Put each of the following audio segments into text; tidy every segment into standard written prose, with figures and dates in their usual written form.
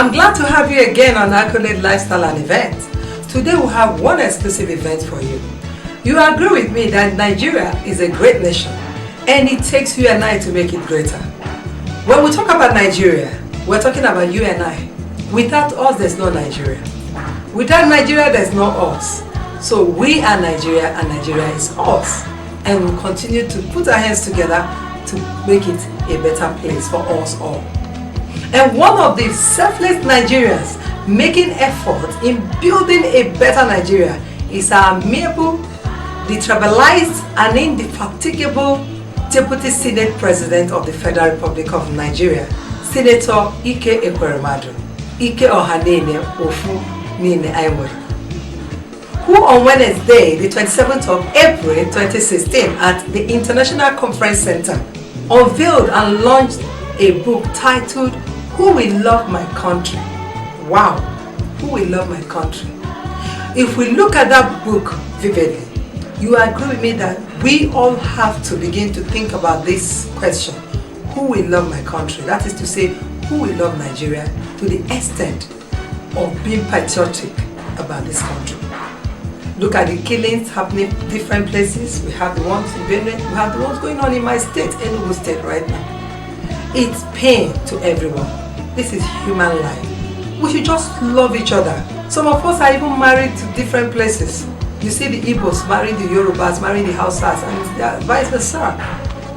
I'm glad to have you again on Accolade Lifestyle and Events. Today we have one exclusive event for you. You agree with me that Nigeria is a great nation and it takes you and I to make it greater. When we talk about Nigeria, we're talking about you and I. Without us, there's no Nigeria. Without Nigeria, there's no us. So we are Nigeria and Nigeria is us. And we'll continue to put our hands together to make it a better place for us all. And one of the selfless Nigerians making effort in building a better Nigeria is our amiable, detribalized and indefatigable Deputy Senate President of the Federal Republic of Nigeria, Senator Ike Ekweremadu, Ike Ohanene Ofu Nine Aiwe, who on Wednesday, the 27th of April 2016 at the International Conference Center unveiled and launched a book titled Who Will Love My Country? Wow, who will love my country? If we look at that book vividly, you agree with me that we all have to begin to think about this question. Who will love my country? That is to say, who will love Nigeria to the extent of being patriotic about this country? Look at the killings happening in different places. We have the ones in Benin, we have the ones going on in my state, Enugu State right now. It's pain to everyone. This is human life. We should just love each other. Some of us are even married to different places. You see the Igbos marrying the Yorubas, marrying the Hausas, and vice versa.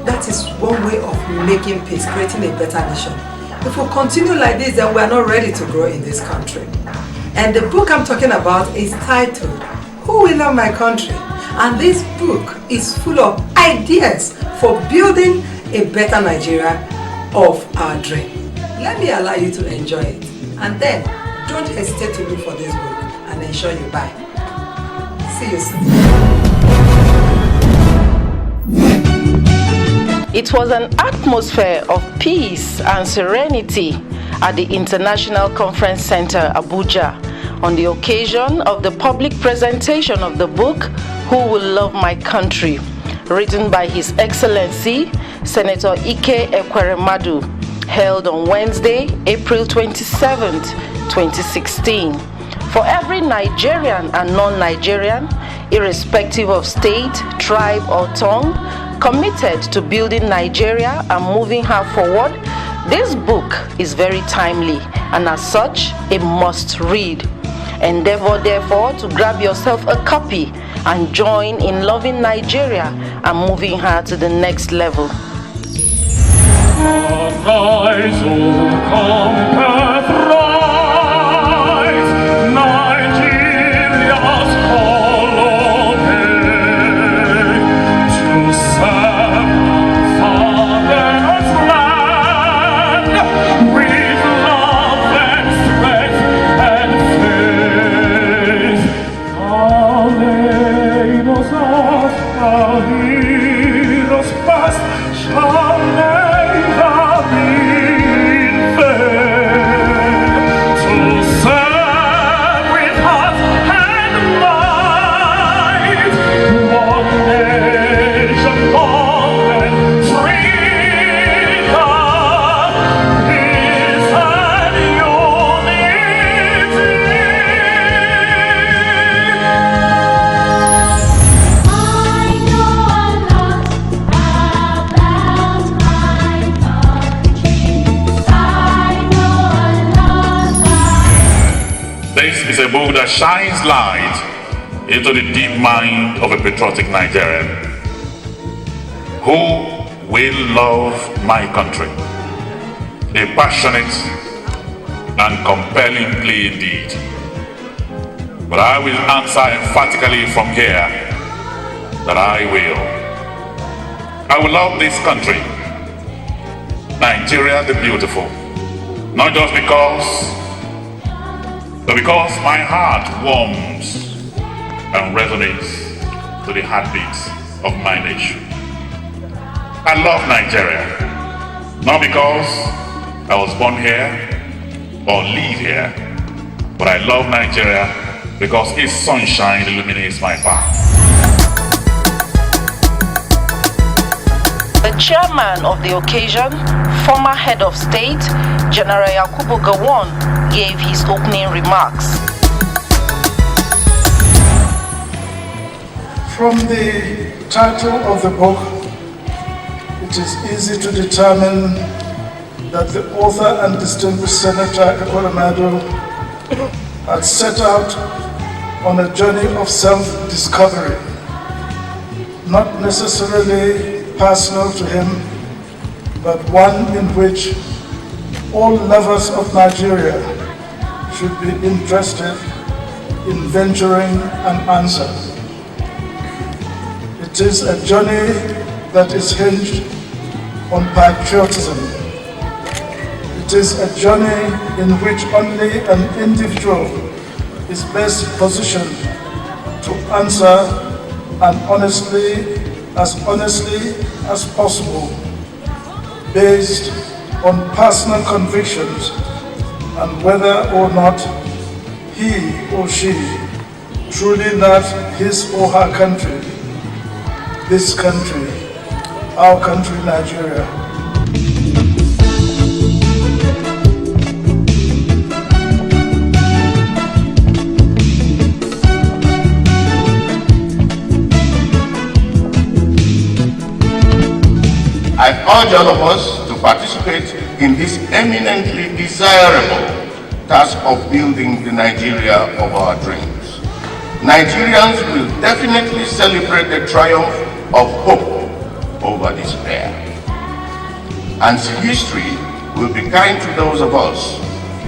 That is one way of making peace, creating a better nation. If we continue like this, then we are not ready to grow in this country. And the book I'm talking about is titled, Who Will Love My Country? And this book is full of ideas for building a better Nigeria of our dream. Let me allow you to enjoy it. And then, don't hesitate to look for this book and ensure you buy. See you soon. It was an atmosphere of peace and serenity at the International Conference Center, Abuja, on the occasion of the public presentation of the book, Who Will Love My Country, written by His Excellency, Senator Ike Ekweremadu, held on Wednesday, April 27th, 2016. For every Nigerian and non-Nigerian, irrespective of state, tribe, or tongue, committed to building Nigeria and moving her forward, this book is very timely and as such, a must-read. Endeavor, therefore, to grab yourself a copy and join in loving Nigeria and moving her to the next level. Arise, O compass, rise, Nigeria's call obey, to serve father's land with love and strength and faith. Our labors of our heroes past shall never It's a book that shines light into the deep mind of a patriotic Nigerian. Who will love my country? A passionate and compelling plea indeed. But I will answer emphatically from here that I will. I will love this country, Nigeria the beautiful, not just but because my heart warms and resonates to the heartbeats of my nation. I love Nigeria, not because I was born here or live here, but I love Nigeria because its sunshine illuminates my path. The chairman of the occasion, former head of state, General Yakubu Gowon, gave his opening remarks. From the title of the book, it is easy to determine that the author and distinguished Senator Ekweremadu had set out on a journey of self-discovery, not necessarily personal to him, but one in which all lovers of Nigeria should be interested in venturing an answer. It is a journey that is hinged on patriotism. It is a journey in which only an individual is best positioned to answer and honestly as possible, based on personal convictions and whether or not he or she truly loves his or her country, this country, our country, Nigeria. I urge all of us to participate in this eminently desirable task of building the Nigeria of our dreams. Nigerians will definitely celebrate the triumph of hope over despair. And history will be kind to those of us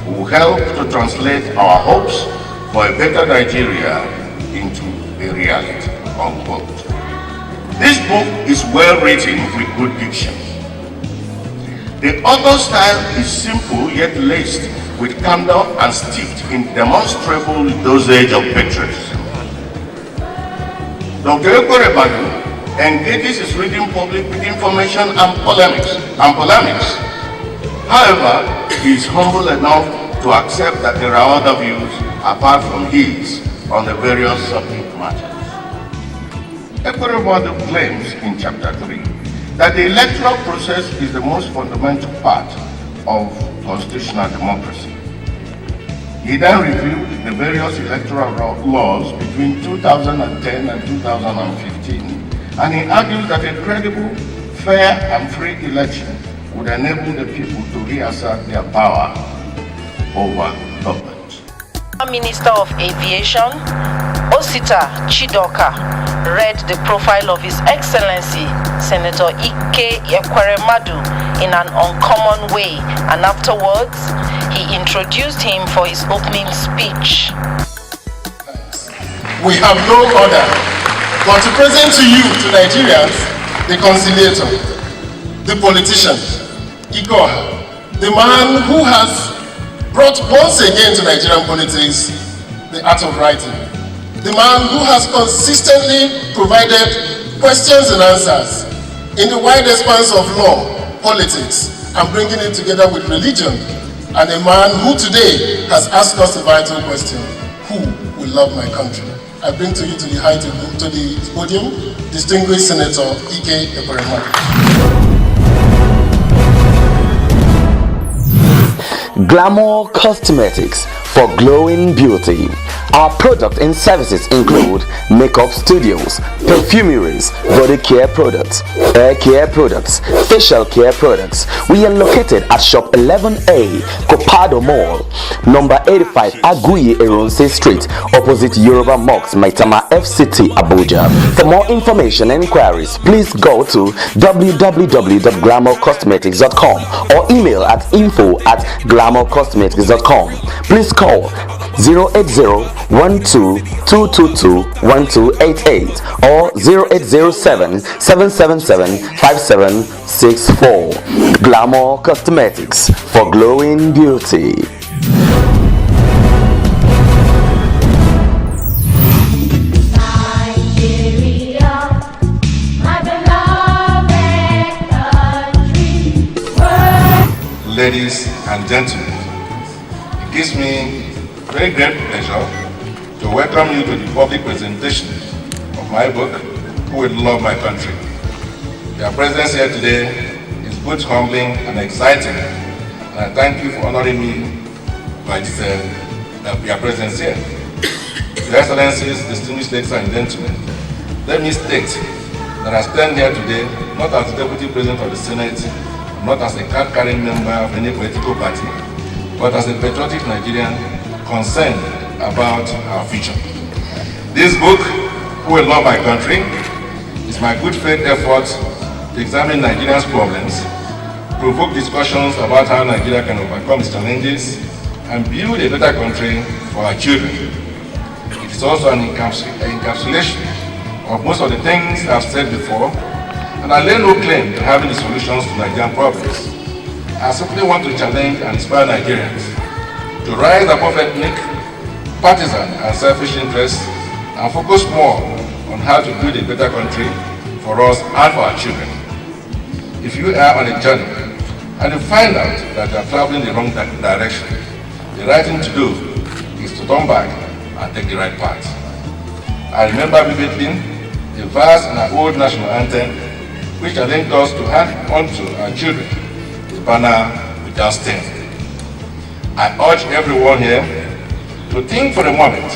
who help to translate our hopes for a better Nigeria into a reality, unquote. This book is well written with good diction. The author's style is simple yet laced with candor and steeped in demonstrable dosage of patriotism. Dr. Ekweremadu engages his reading public with information and polemics. However, he is humble enough to accept that there are other views apart from his on the various subject matters. Ekweremadu claims in chapter 3 that the electoral process is the most fundamental part of constitutional democracy. He then reviewed the various electoral laws between 2010 and 2015, and he argued that a credible, fair and free election would enable the people to reassert their power over government. Minister of Aviation, Osita Chidoka, read the profile of His Excellency Senator Ike Ekweremadu in an uncommon way, and afterwards he introduced him for his opening speech. We have no other but to present to you, to Nigerians, the conciliator, the politician, Ikoha, the man who has brought once again to Nigerian politics the art of writing, the man who has consistently provided questions and answers in the wide expanse of law, politics, and bringing it together with religion, and a man who today has asked us a vital question: who will love my country? I bring to you to the height of to the podium, distinguished Senator Ike Ekweremadu. Glamour Cosmetics for glowing beauty. Our products and services include makeup studios, perfumeries, body care products, hair care products, facial care products. We are located at Shop 11A, Copado Mall, number 85 Aguiyi Eronse Street, opposite Yoruba Mosque, Maitama FCT, Abuja. For more information and inquiries, please go to www.glamourcosmetics.com or email at info@glamourcosmetics.com. Please call 080-12-222-1288 or 0807-777-5764. Glamour Cosmetics for glowing beauty. Ladies and gentlemen, it gives me very great pleasure to welcome you to the public presentation of my book, Who Will Love My Country. Your presence here today is both humbling and exciting. And I thank you for honoring me by your presence here. Your Excellencies, distinguished ladies and gentlemen, let me state that I stand here today not as the Deputy President of the Senate, not as a card-carrying member of any political party, but as a patriotic Nigerian concerned about our future. This book, Who Will Love My Country, is my good faith effort to examine Nigeria's problems, provoke discussions about how Nigeria can overcome its challenges, and build a better country for our children. It is also an encapsulation of most of the things I've said before, and I lay no claim to having the solutions to Nigerian problems. I simply want to challenge and inspire Nigerians to rise above ethnic, partisan, and selfish interests and focus more on how to build a better country for us and for our children. If you are on a journey and you find out that you are traveling the wrong direction, the right thing to do is to turn back and take the right path. I remember vividly a verse in our old national anthem which challenged us to hand on to our children the banner without stain. I urge everyone here to think for a moment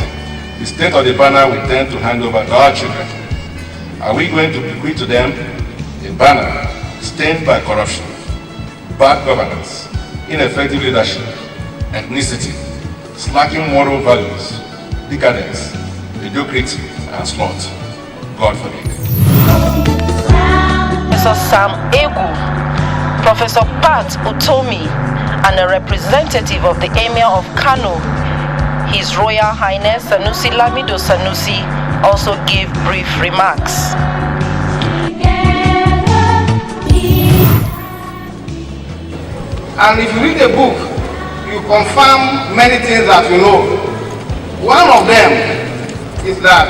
the state of the banner we tend to hand over to our children. Are we going to bequeath to them a banner stained by corruption, bad governance, ineffective leadership, ethnicity, slacking moral values, decadence, mediocrity, and sloth? God forbid. Professor Sam Egu, Professor Pat Utomi, and a representative of the Emir of Kano, His Royal Highness Sanusi Lamido Sanusi, also gave brief remarks. And if you read the book, you confirm many things that you know. One of them is that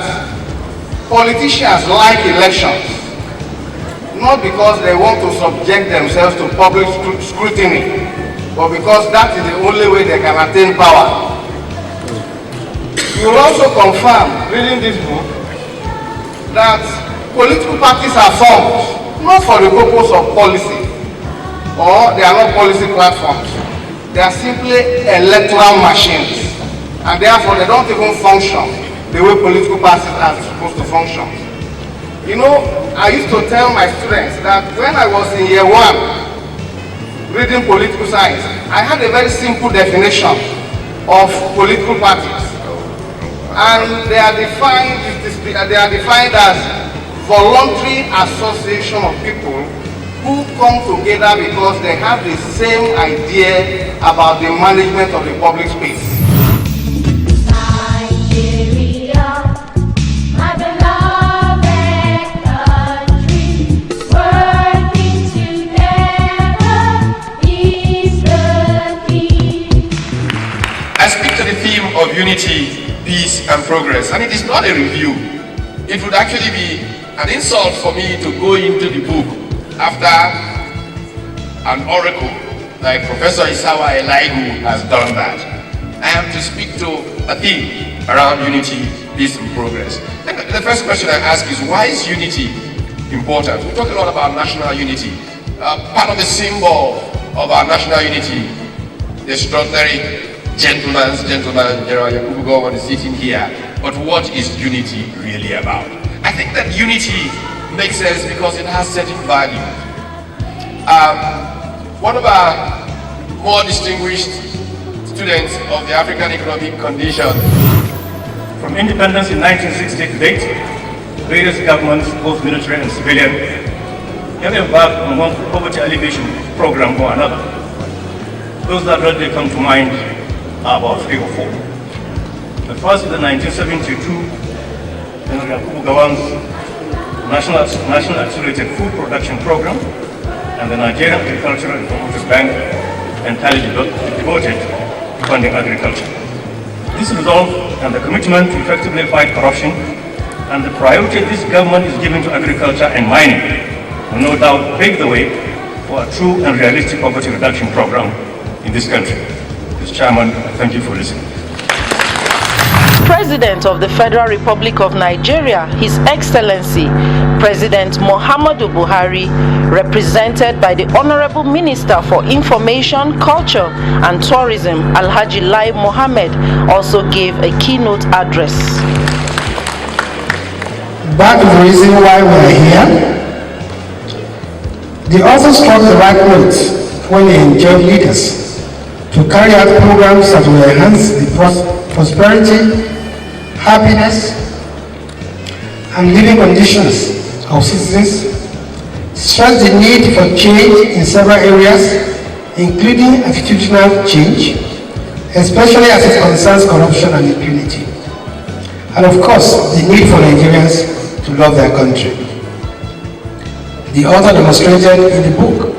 politicians like elections, not because they want to subject themselves to public scrutiny, but because that is the only way they can attain power. You will also confirm, reading this book, that political parties are formed not for the purpose of policy, or they are not policy platforms. They are simply electoral machines, and therefore they don't even function the way political parties are supposed to function. You know, I used to tell my students that when I was in year 1 reading political science, I had a very simple definition of political parties, and they are defined as voluntary association of people who come together because they have the same idea about the management of the public space. Of unity, peace, and progress, and it is not a review. It would actually be an insult for me to go into the book after an oracle like Professor Isawa Elaigu has done that. I am to speak to a theme around unity, peace, and progress. The first question I ask is, why is unity important? We talk a lot about national unity. Part of the symbol of our national unity, the extraordinary gentleman, General Yakubu Gowon is sitting here, but what is unity really about? I think that unity makes sense because it has certain values. One of our more distinguished students of the African Economic Condition. From independence in 1960 to date, various governments, both military and civilian, have embarked on one poverty alleviation program or another. Those that readily come to mind are about 3 or 4. The first is the 1972 Senator Yakubu Gowon's National Accelerated Food Production Program, and the Nigerian Agricultural and Cooperative Bank entirely devoted to funding agriculture. This resolve and the commitment to effectively fight corruption and the priority this government is giving to agriculture and mining will no doubt pave the way for a true and realistic poverty reduction program in this country. Mr. Chairman, thank you for listening. President of the Federal Republic of Nigeria, His Excellency President Muhammadu Buhari, represented by the Honorable Minister for Information, Culture and Tourism, Alhaji Lai Mohammed, also gave a keynote address. Back to the reason why we are here. They also struck the right notes when they enjoined leaders to carry out programs that will enhance the prosperity, happiness, and living conditions of citizens, stress the need for change in several areas, including attitudinal change, especially as it concerns corruption and impunity, and of course, the need for Nigerians to love their country. The author demonstrated in the book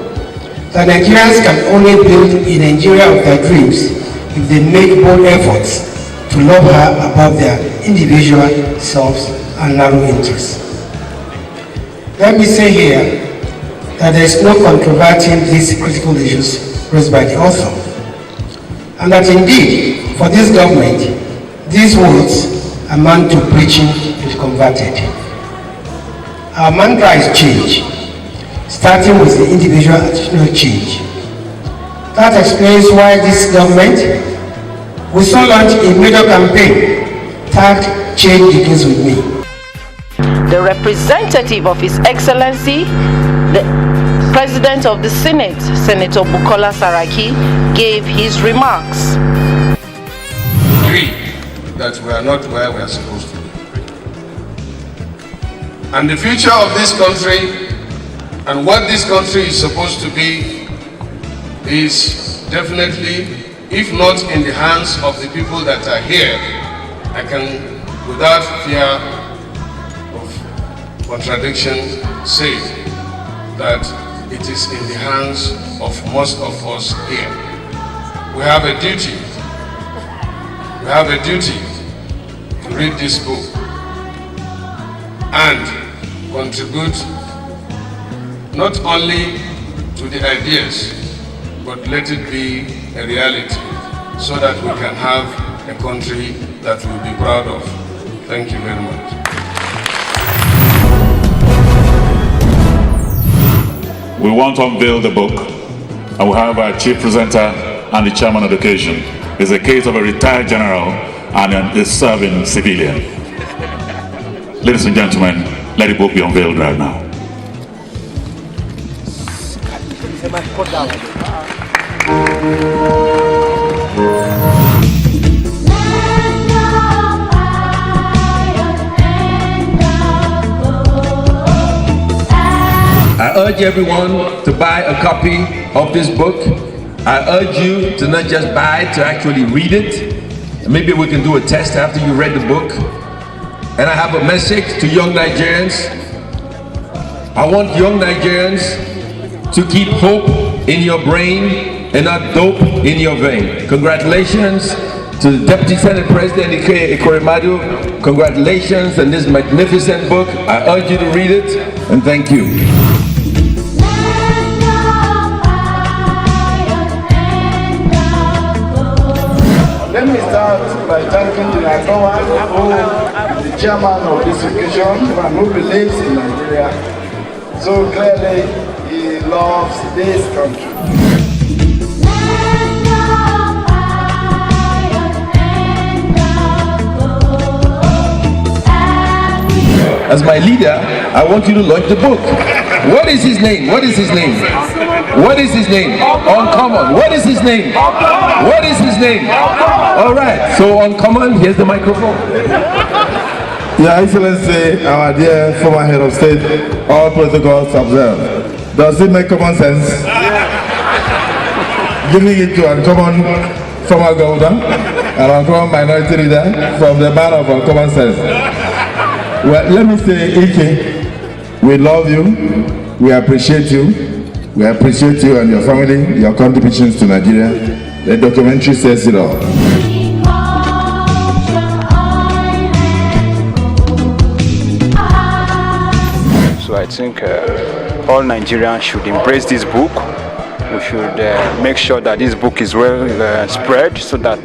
that Nigerians can only build a Nigeria of their dreams if they make bold efforts to love her above their individual selves and narrow interests. Let me say here that there is no controverting these critical issues raised by the author, and that indeed, for this government, these words amount to preaching if converted. Our mantra is change, starting with the individual attitudinal change. That explains why this government will soon launch a major campaign tagged Change Begins With Me. The representative of His Excellency, the President of the Senate, Senator Bukola Saraki, gave his remarks. Agree that we are not where we are supposed to be. And the future of this country and what this country is supposed to be is definitely, if not in the hands of the people that are here, I can, without fear of contradiction, say that it is in the hands of most of us here. We have a duty. We have a duty to read this book and contribute not only to the ideas, but let it be a reality so that we can have a country that we'll be proud of. Thank you very much. We want to unveil the book, and we have our chief presenter and the chairman of the occasion. It's a case of a retired general and a serving civilian. Ladies and gentlemen, let the book be unveiled right now. I urge everyone to buy a copy of this book. I urge you to not just buy it, to actually read it. Maybe we can do a test after you read the book. And I have a message to young Nigerians. I want young Nigerians to keep hope in your brain and not dope in your vein. Congratulations to the Deputy Senate President Ike Ekweremadu. Congratulations on this magnificent book. I urge you to read it, and thank you. Let me start by thanking the Nigerian who is the chairman of this occasion and who believes in Nigeria. So clearly, he loves this country. As my leader, I want you to launch the book. What is his name? What is his name? What is his name? Uncommon. What is his name? What is his name? All right. So Uncommon, here's the microphone. Your Excellency, our dear former head of state, all protocols observed. Does it make common sense? Giving it to Uncommon former governor and Uncommon minority leader from the man of uncommon sense. Well, let me say, Ike, we love you, we appreciate you and your family, your contributions to Nigeria. The documentary says it all. So I think all Nigerians should embrace this book. We should make sure that this book is well spread so that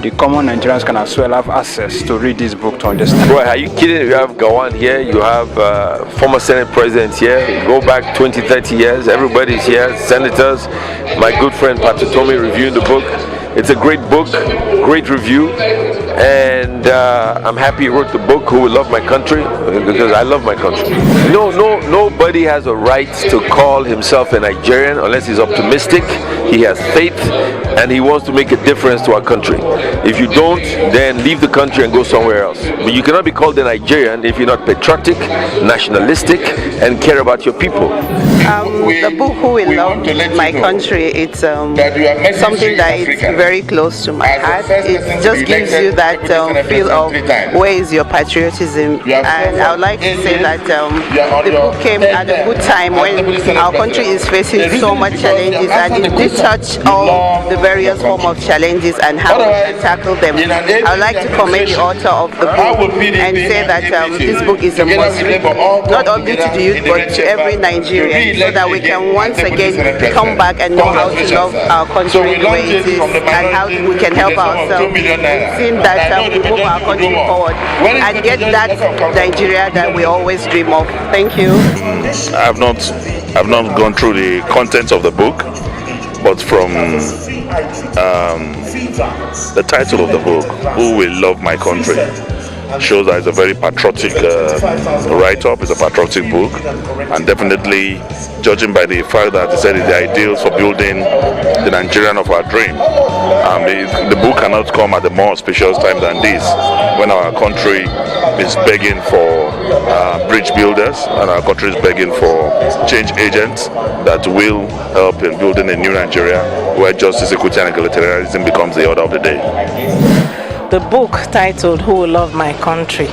the common Nigerians can as well have access to read this book to understand. Boy, are you kidding? You have Gawan here, you have former Senate presidents here, go back 20, 30 years, everybody's here, senators, my good friend Patutomi reviewing the book. It's a great book, great review, and I'm happy he wrote the book, Who Will Love My Country, because I love my country. Nobody has a right to call himself a Nigerian unless he's optimistic, he has faith, and he wants to make a difference to our country. If you don't, then leave the country and go somewhere else. But you cannot be called a Nigerian if you're not patriotic, nationalistic, and care about your people. The book Who Will Love My Country, it's something that is very close to my heart. It just gives you that feel of where is your patriotism, and I would like to say that the book came at a good time when our country is facing so much challenges, and it did touch all the various forms of challenges and how we can tackle them. I would like to commend the author of the book and say that this book is a must read, not only to the youth but to every Nigerian, so that we can once again come back and know how to love our country the way it is, and how we can help ourselves in seeing that we move our country forward and get that Nigeria that we always dream of. Thank you. I've not gone through the contents of the book, but from the title of the book, Who Will Love My Country, shows that it's a very patriotic write-up, it's a patriotic book, and definitely, judging by the fact that it said it's the ideals for building the Nigerian of our dream, the book cannot come at a more auspicious time than this, when our country is begging for bridge builders, and our country is begging for change agents that will help in building a new Nigeria where justice, equity, and egalitarianism becomes the order of the day. The book titled Who Will Love My Country,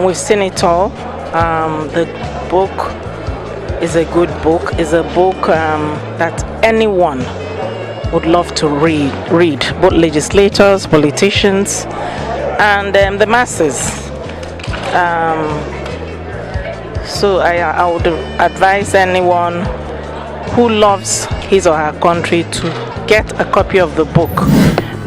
we've seen it all. The book is a good book. It's a book that anyone would love to read, both legislators, politicians, and the masses. So I would advise anyone who loves his or her country to get a copy of the book.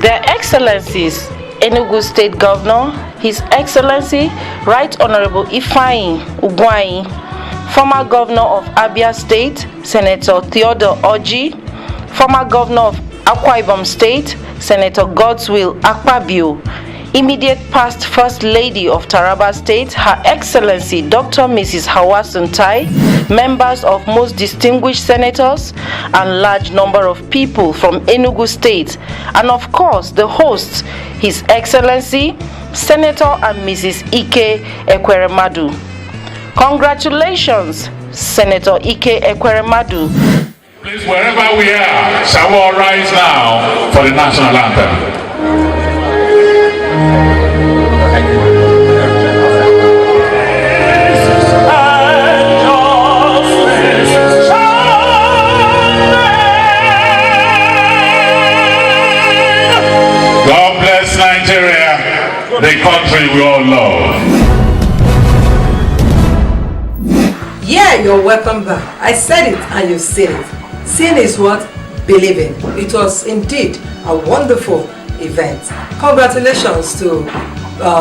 Their Excellencies, Enugu State Governor, His Excellency Right Honorable Ifeanyi Ugwuanyi, former Governor of Abia State, Senator Theodore Orji, former Governor of Akwa Ibom State, Senator Godswill Akpabio, immediate past First Lady of Taraba State, Her Excellency Dr. Mrs. Hawa Suntai, members of most distinguished senators, and large number of people from Enugu State, and of course the hosts, His Excellency Senator and Mrs. Ike Ekweremadu. Congratulations, Senator Ike Ekweremadu. Please, wherever we are, shall we all rise now for the national anthem? God bless Nigeria, the country we all love. Yeah, you're welcome back. I said it and you've seen it. Seeing is what? Believing. It was indeed a wonderful event. Congratulations to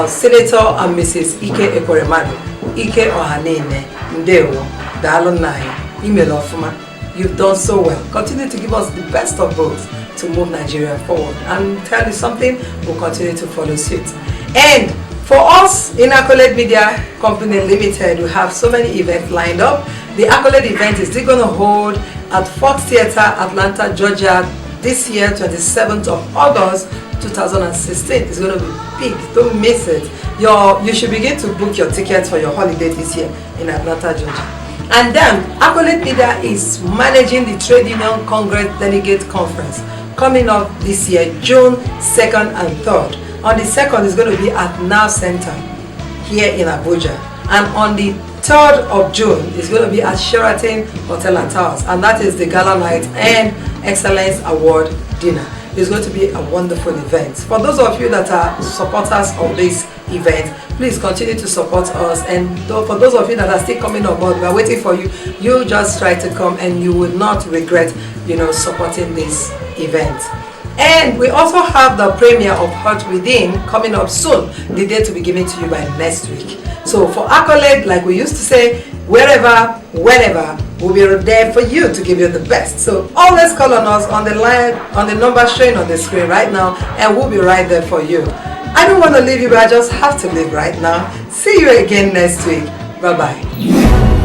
Senator and Mrs. Ike Ekweremadu. Ike Ohanene, Ndewo, Dalonai, Email Ofuma. You've done so well. Continue to give us the best of both to move Nigeria forward. And tell you something, we'll continue to follow suit. And for us in Accolade Media Company Limited, we have so many events lined up. The Accolade event is still going to hold at Fox Theatre, Atlanta, Georgia, this year, 27th of August 2016. It's going to be big. Don't miss it. You should begin to book your tickets for your holiday this year in Atlanta, Georgia. And then Accolade Media is managing the Trade Union Congress Delegate Conference coming up this year, June 2nd and 3rd. On the 2nd is going to be at Now Center here in Abuja, and on the 3rd of June is going to be at Sheraton Hotel and Towers, and that is the Gala Night and Excellence Award Dinner. It's going to be a wonderful event. For those of you that are supporters of this event, please continue to support us, and for those of you that are still coming on board, we are waiting for you. You just try to come and you will not regret, supporting this event. And we also have the premiere of Heart Within coming up soon, the date to be given to you by next week. So for accolade, like we used to say, wherever, whenever, we'll be there for you to give you the best. So always call on us on the line, on the number showing on the screen right now, and we'll be right there for you. I don't want to leave you, but I just have to leave right now. See you again next week. Bye-bye.